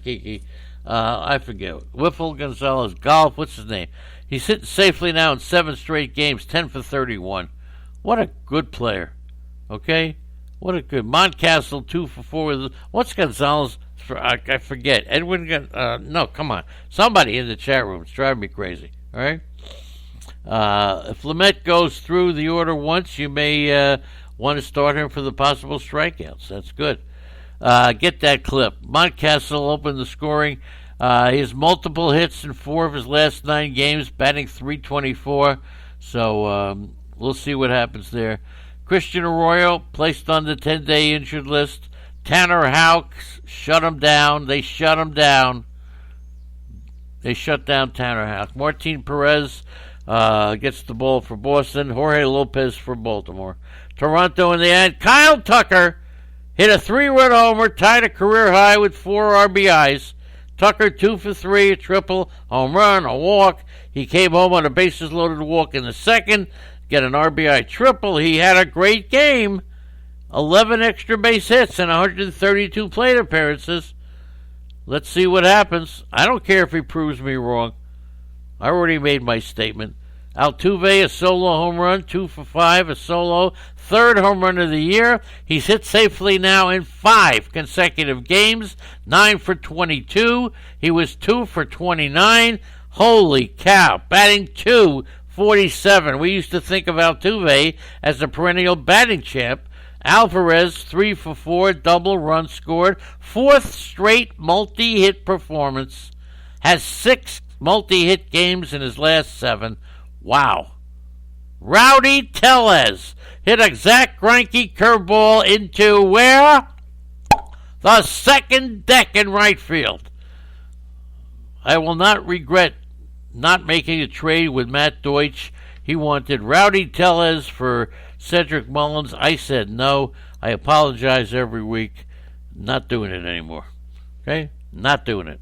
Kiki. I forget. Wiffle Gonzalez. Golf, what's his name? He's hitting safely now in 7 straight games, 10 for 31. What a good player. Okay? What a good Montcastle, 2 for 4. What's Gonzalez? I forget. Edwin. No, come on. Somebody in the chat room. It's driving me crazy. All right. If Lamet goes through the order once, you may want to start him for the possible strikeouts. That's good. Get that clip. Montcastle opened the scoring. He has multiple hits in 4 of his last 9 games, batting .324. So we'll see what happens there. Christian Arroyo placed on the 10-day injured list. Tanner Houck shut him down. They shut him down. They shut down Tanner Houck. Martin Perez gets the ball for Boston. Jorge Lopez for Baltimore. Toronto in the end. Kyle Tucker hit a 3-run homer, tied a career high with 4 RBIs. Tucker 2 for 3, a triple, home run, a walk. He came home on a bases-loaded walk in the 2nd. Get an RBI triple. He had a great game. 11 extra base hits and 132 plate appearances. Let's see what happens. I don't care if he proves me wrong. I already made my statement. Altuve, a solo home run, 2 for 5, a solo, 3rd home run of the year. He's hit safely now in 5 consecutive games, 9 for 22. He was 2 for 29. Holy cow, batting .247. We used to think of Altuve as a perennial batting champ. Alvarez, 3 for 4, double run scored. 4th straight multi-hit performance. Has 6 multi-hit games in his last 7. Wow. Rowdy Tellez hit a Zach Greinke curveball into where? The 2nd deck in right field. I will not regret not making a trade with Matt Deutsch. He wanted Rowdy Tellez for Cedric Mullins. I said no. I apologize every week. Not doing it anymore. Okay? Not doing it.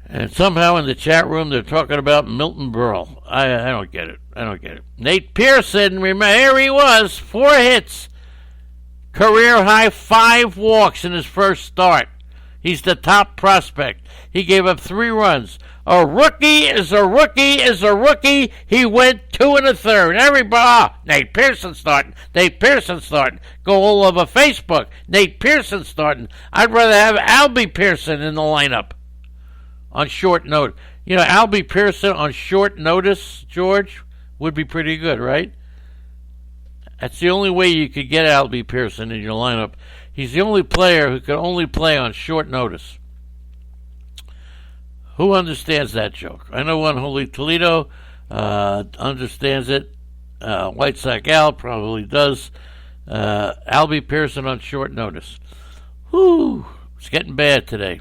And somehow in the chat room they're talking about Milton Berle. I don't get it. I don't get it. Nate Pearson, remember, here he was, 4 hits. Career high 5 walks in his first start. He's the top prospect. He gave up 3 runs. A rookie is a rookie is a rookie. He went 2 1/3. Everybody, Nate Pearson starting. Nate Pearson starting. Go all over Facebook. Nate Pearson starting. I'd rather have Albie Pearson in the lineup on short notice. You know, Albie Pearson on short notice, George, would be pretty good, right? That's the only way you could get Albie Pearson in your lineup. He's the only player who can only play on short notice. Who understands that joke? I know one Holy Toledo understands it. White Sox Al probably does. Albie Pearson on short notice. Whew, it's getting bad today.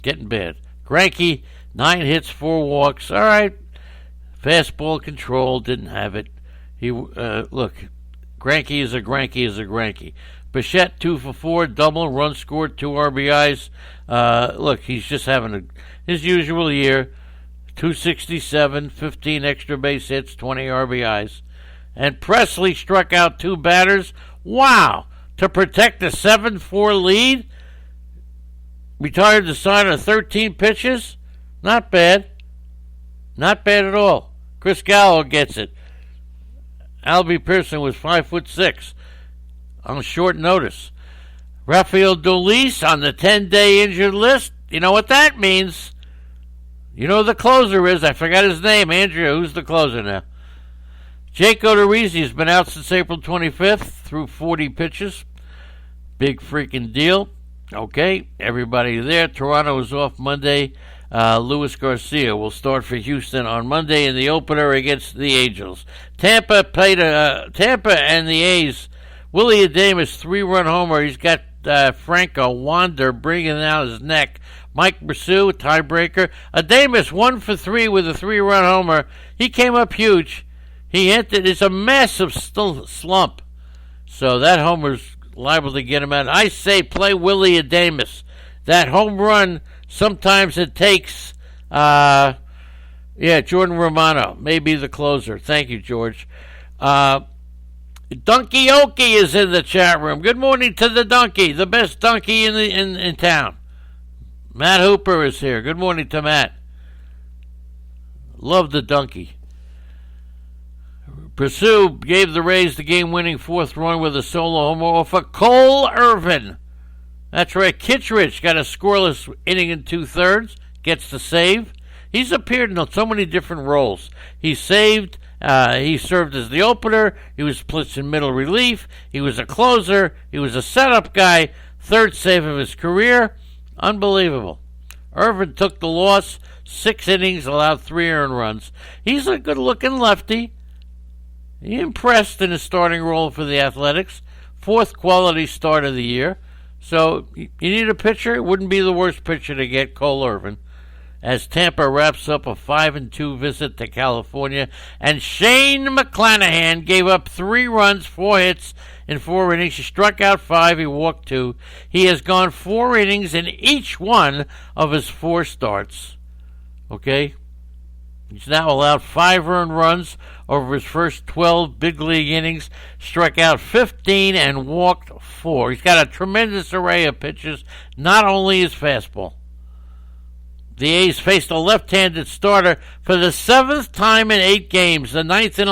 Getting bad. Greinke, 9 hits, 4 walks. All right. Fastball control, didn't have it. Look, Greinke is a Greinke is a Greinke. Bichette, 2 for 4, double, run scored, 2 RBIs. Look, he's just having his usual year. 267, 15 extra base hits, 20 RBIs. And Presley struck out 2 batters. Wow! To protect a 7-4 lead? Retired the side of 13 pitches? Not bad. Not bad at all. Chris Gallo gets it. Albie Pearson was 5'6" on short notice. Rafael Dolis on the 10-day injured list. You know what that means. You know who the closer is. I forgot his name. Andrea, who's the closer now? Jake Odorizzi has been out since April 25th through 40 pitches. Big freaking deal. Okay, everybody there. Toronto is off Monday. Luis Garcia will start for Houston on Monday in the opener against the Angels. Tampa and the A's. Willie Adames, 3-run homer. He's got Franco Wander bringing out his neck. Mike Brassu, tiebreaker. Adames 1 for 3 with a 3-run homer. He came up huge. He entered. It's a massive slump. So that homer's liable to get him out. I say play Willie Adames. That home run, sometimes it takes, Jordan Romano, maybe the closer. Thank you, George. Donkey Okie is in the chat room. Good morning to the donkey, the best donkey in town. Matt Hooper is here. Good morning to Matt. Love the donkey. Pursuit gave the Rays the game-winning 4th run with a solo homer off of Cole Irvin. That's right. Kittredge got a scoreless inning in 2/3. Gets the save. He's appeared in so many different roles. He saved. He served as the opener. He was blitzed in middle relief. He was a closer. He was a setup guy. 3rd save of his career. Unbelievable. Irvin took the loss. 6 innings, allowed 3 earned runs. He's a good-looking lefty. He impressed in his starting role for the Athletics. 4th quality start of the year. So, you need a pitcher? It wouldn't be the worst pitcher to get, Cole Irvin. As Tampa wraps up a 5-2 visit to California. And Shane McClanahan gave up 3 runs, 4 hits in 4 innings. He struck out 5, he walked 2. He has gone 4 innings in each one of his 4 starts. Okay? He's now allowed 5 earned runs over his first 12 big league innings, struck out 15 and walked 4. He's got a tremendous array of pitches, not only his fastball. The A's faced a left-handed starter for the 7th time in 8 games, the 9th in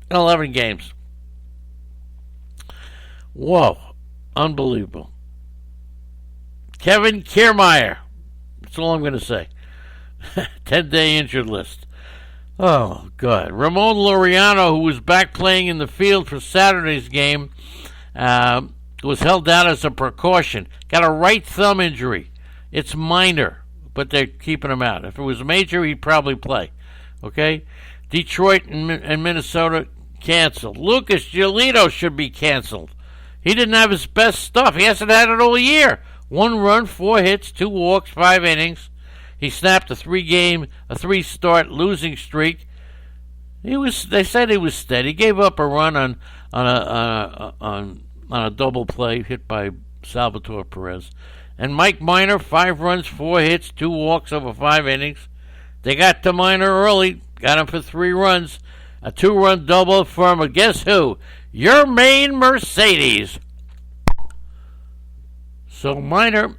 11 games. Whoa, unbelievable. Kevin Kiermaier, that's all I'm going to say. 10-day injured list. Oh, God. Ramon Laureano, who was back playing in the field for Saturday's game, was held out as a precaution. Got a right thumb injury. It's minor, but they're keeping him out. If it was major, he'd probably play. Okay? Detroit and Minnesota canceled. Lucas Giolito should be canceled. He didn't have his best stuff. He hasn't had it all year. 1 run, 4 hits, 2 walks, 5 innings. He snapped a 3-start losing streak. They said he was steady. He gave up a run on a double play hit by Salvatore Perez. And Mike Minor, 5 runs, 4 hits, 2 walks over 5 innings. They got to Minor early, got him for 3 runs, a 2-run double from, guess who? Your main Mercedes. So Minor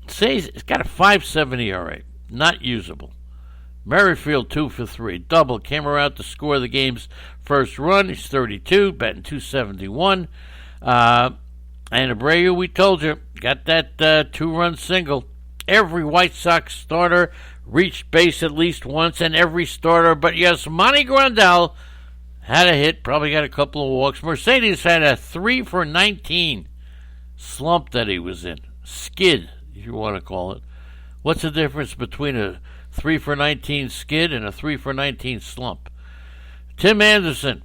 says it's got a 5.7 ERA, not usable. Merrifield 2 for 3, double, came around to score the game's first run. He's 32, batting .271. And Abreu, we told you, got that 2-run single. Every White Sox starter reached base at least once, and every starter but Yasmani Grandal had a hit, probably got a couple of walks. Mercedes had a 3 for 19 slump that he was in. Skid, if you want to call it. What's the difference between a 3 for 19 skid and a 3 for 19 slump? Tim Anderson.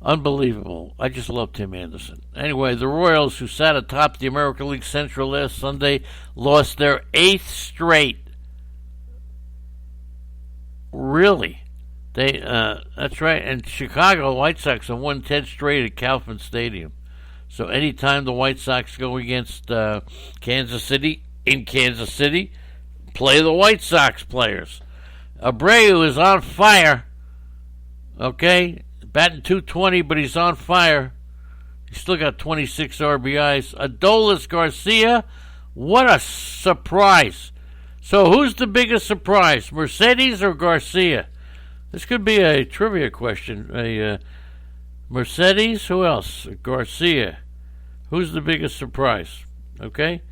Unbelievable. I just love Tim Anderson. Anyway, the Royals, who sat atop the American League Central last Sunday, lost their 8th straight. Really? That's right. And Chicago White Sox have won 10 straight at Kauffman Stadium. So anytime the White Sox go against Kansas City, in Kansas City, play the White Sox players. Abreu is on fire. Okay? Batting .220, but he's on fire. He's still got 26 RBIs. Adolis Garcia, what a surprise. So who's the biggest surprise, Mercedes or Garcia? This could be a trivia question. Mercedes, who else? Garcia. Who's the biggest surprise? Okay?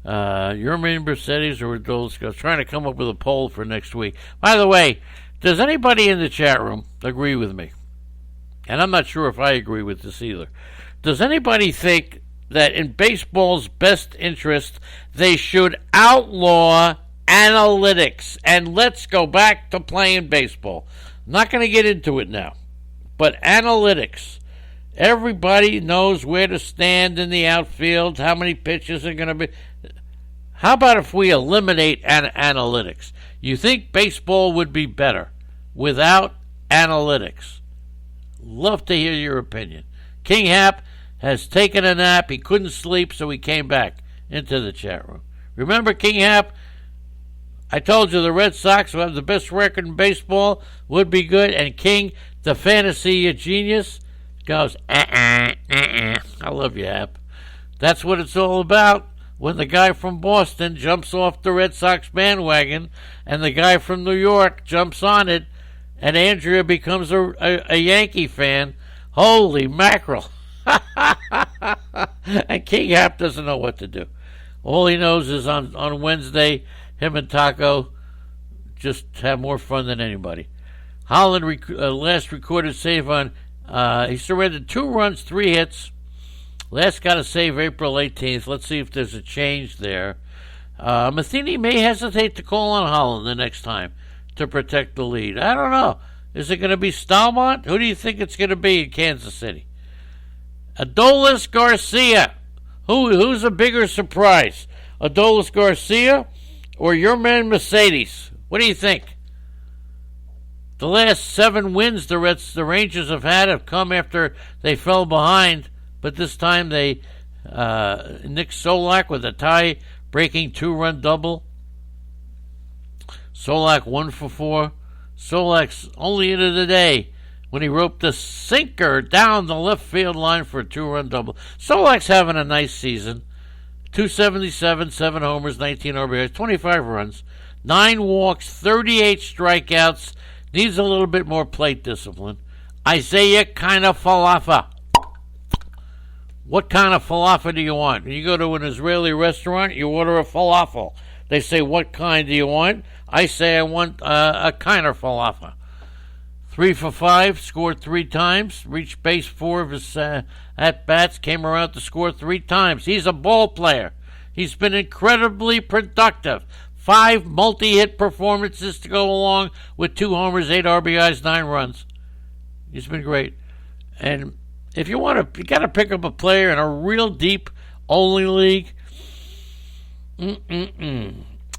Yermin Mercedes or Adolis Garcia? I was trying to come up with a poll for next week. By the way, does anybody in the chat room agree with me? And I'm not sure if I agree with this either. Does anybody think that in baseball's best interest, they should outlaw analytics? And let's go back to playing baseball. I'm not going to get into it now. But analytics. Everybody knows where to stand in the outfield, how many pitches are going to be. How about if we eliminate analytics? You think baseball would be better without analytics? Love to hear your opinion. King Hap has taken a nap. He couldn't sleep, so he came back into the chat room. Remember King Hap? I told you the Red Sox, who have the best record in baseball, would be good. And King, the fantasy genius, goes, I love you, Hap. That's what it's all about. When the guy from Boston jumps off the Red Sox bandwagon and the guy from New York jumps on it, and Andrea becomes a Yankee fan, holy mackerel. And King Hap doesn't know what to do. All he knows is on Wednesday, him and Taco just have more fun than anybody. Holland, last recorded save on, he surrendered 2 runs, 3 hits. Last got a save April 18th. Let's see if there's a change there. Matheny may hesitate to call on Holland the next time to protect the lead. I don't know. Is it going to be Stalmont? Who do you think it's going to be in Kansas City? Adolis Garcia. Who's a bigger surprise? Adolis Garcia or your man Mercedes? What do you think? The last 7 wins the Rangers have come after they fell behind, but this time they Nick Solak with a tie-breaking 2-run double. Solak 1 for 4. Solak's only into the day when he roped a sinker down the left field line for a 2-run double. Solak's having a nice season. 277, 7 homers, 19 RBIs, 25 runs, 9 walks, 38 strikeouts. Needs a little bit more plate discipline. Isaiah kind of falafel. What kind of falafel do you want? When you go to an Israeli restaurant, you order a falafel. They say, what kind do you want? I say I want a kind of falafel. 3 for 5, scored 3 times, reached base 4 of his at-bats, came around to score 3 times. He's a ball player. He's been incredibly productive. 5 multi-hit performances to go along with 2 homers, 8 RBIs, 9 runs. He's been great. And if you got to pick up a player in a real deep only league.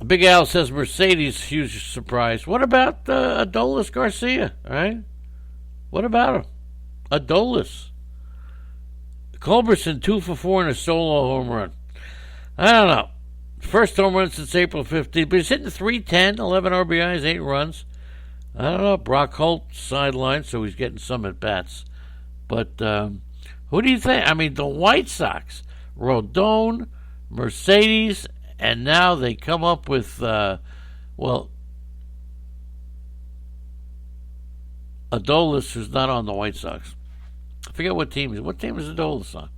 Big Al says Mercedes, huge surprise. What about Adolis Garcia? All right, what about him? Adolis. Culberson 2 for 4 in a solo home run. I don't know. First home run since April 15th, but he's hitting 310, 11 RBIs, 8 runs. I don't know. Brock Holt sidelined, so he's getting some at bats. But Who do you think? I mean, the White Sox, Rodon, Mercedes, and now they come up with, Adolis, who's not on the White Sox. I forget what team is. What team is Adolis on?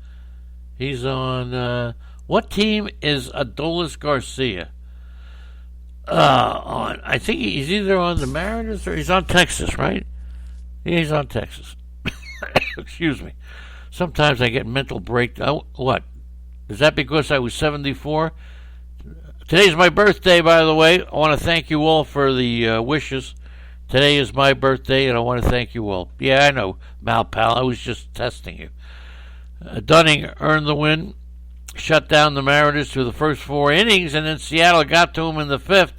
He's on, what team is Adolis Garcia? I think he's either on the Mariners or he's on Texas, right? Yeah, he's on Texas. Excuse me. Sometimes I get mental breakdown. What? Is that because I was 74? Today's my birthday, by the way. I want to thank you all for the wishes. Today is my birthday, and I want to thank you all. Yeah, I know, Malpal. I was just testing you. Dunning earned the win, shut down the Mariners through the first 4 innings, and then Seattle got to him in the 5th.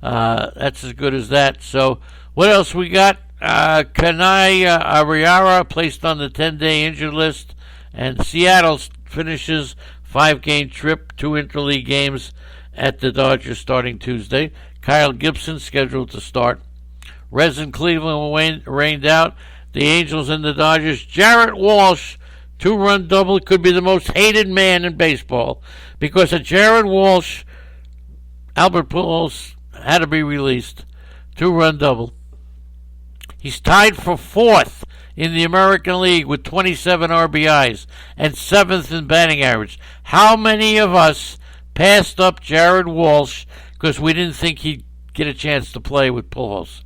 That's as good as that. So, what else we got? Kanai Ariara placed on the 10-day injured list, and Seattle finishes 5-game trip, 2 interleague games at the Dodgers starting Tuesday. Kyle Gibson scheduled to start. Reds in Cleveland rained out. The Angels and the Dodgers. Jarrett Walsh, 2-run double, could be the most hated man in baseball because of Jarrett Walsh. Albert Pujols had to be released. 2-run double. He's tied for 4th in the American League with 27 RBIs and 7th in batting average. How many of us passed up Jarrett Walsh because we didn't think he'd get a chance to play with Pujols?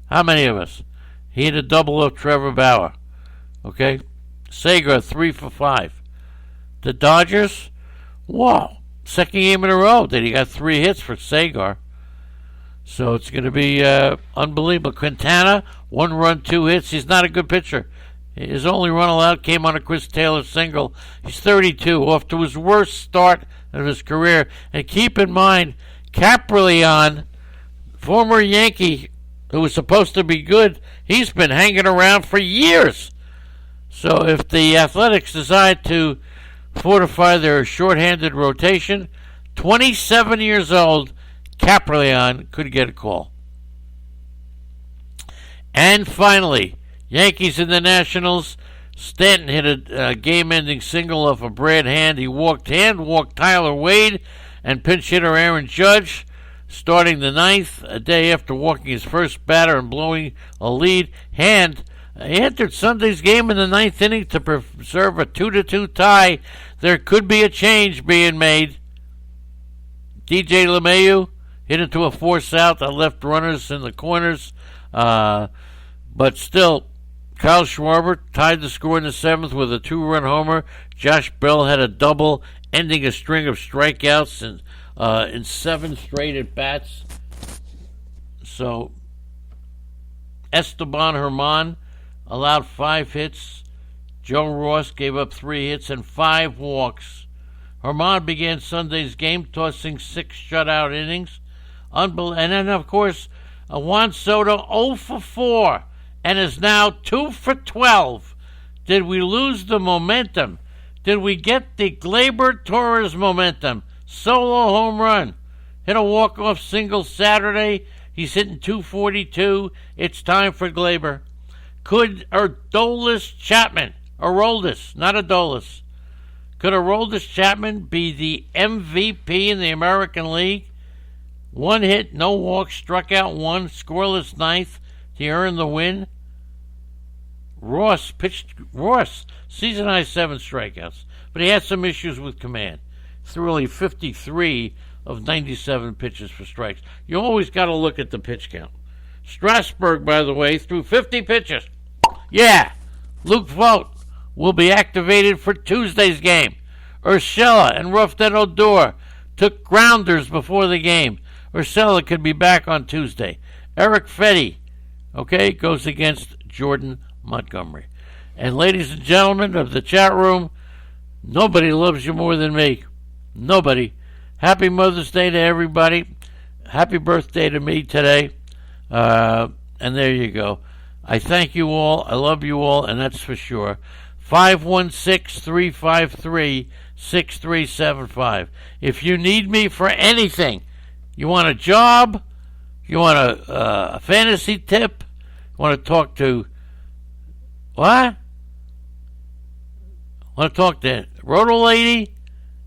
How many of us? He had a double of Trevor Bauer. Okay? Sagar, 3 for 5. The Dodgers, wow, 2nd game in a row that he got 3 hits for Sagar. So it's going to be unbelievable. Quintana, 1 run, 2 hits. He's not a good pitcher. His only run allowed came on a Chris Taylor single. He's 32, off to his worst start of his career. And keep in mind, Caprileon, former Yankee, who was supposed to be good, he's been hanging around for years. So if the Athletics decide to fortify their shorthanded rotation, 27 years old, Caprileon could get a call. And finally, Yankees and the Nationals. Stanton hit a game-ending single off a Brad Hand. He walked Tyler Wade and pinch hitter Aaron Judge. Starting the 9th, a day after walking his first batter and blowing a lead, Hand entered Sunday's game in the 9th inning to preserve a 2-2 tie. There could be a change being made. DJ LeMahieu hit into a force out that left runners in the corners. But still, Kyle Schwarber tied the score in the 7th with a 2-run homer. Josh Bell had a double, ending a string of strikeouts in 7 straight at-bats. So, Esteban Herman allowed 5 hits. Joe Ross gave up 3 hits and 5 walks. Herman began Sunday's game tossing 6 shutout innings. And then, of course, Juan Soto 0 for 4 and is now 2 for 12. Did we lose the momentum? Did we get the Gleyber Torres momentum? Solo home run. Hit a walk-off single Saturday. He's hitting 242. It's time for Gleyber. Could Aroldis Chapman, not Adolis, could Aroldis Chapman be the MVP in the American League? 1 hit, no walks, struck out 1, scoreless 9th to earn the win. Ross, season-high 7 strikeouts, but he had some issues with command. Threw only 53 of 97 pitches for strikes. You always got to look at the pitch count. Strasburg, by the way, threw 50 pitches. Yeah, Luke Vogt will be activated for Tuesday's game. Urshela and Roughden Odor took grounders before the game. Urshela could be back on Tuesday. Eric Fetty, goes against Jordan Montgomery. And ladies and gentlemen of the chat room, nobody loves you more than me. Nobody. Happy Mother's Day to everybody. Happy birthday to me today. And there you go. I thank you all. I love you all, and that's for sure. 516-353-6375. If you need me for anything, you want a job, you want a fantasy tip, you want to talk to, what? Want to talk to Roto Lady?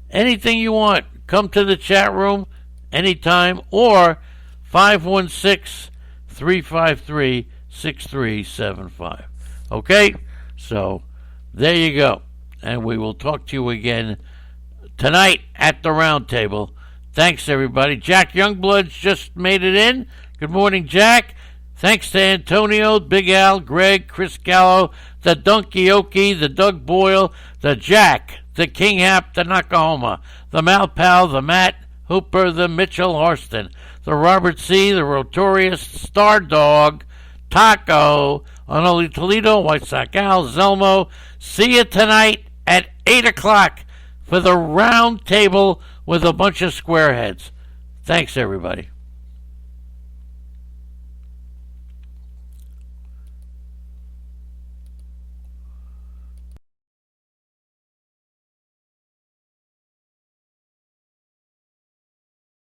Anything you want. Come to the chat room anytime, or 516-353-6375. Okay? So, there you go. And we will talk to you again tonight at the round table. Thanks, everybody. Jack Youngblood's just made it in. Good morning, Jack. Thanks to Antonio, Big Al, Greg, Chris Gallo, the Donkey Okie, the Doug Boyle, the Jack, the King Hap, the Nakahoma, the Malpal, the Matt Hooper, the Mitchell Horston, the Robert C., the Rotorius, Star Dog, Taco, Onoli Toledo, White Sox Al, Zelmo. See you tonight at 8 o'clock for the round table with a bunch of squareheads. Thanks, everybody.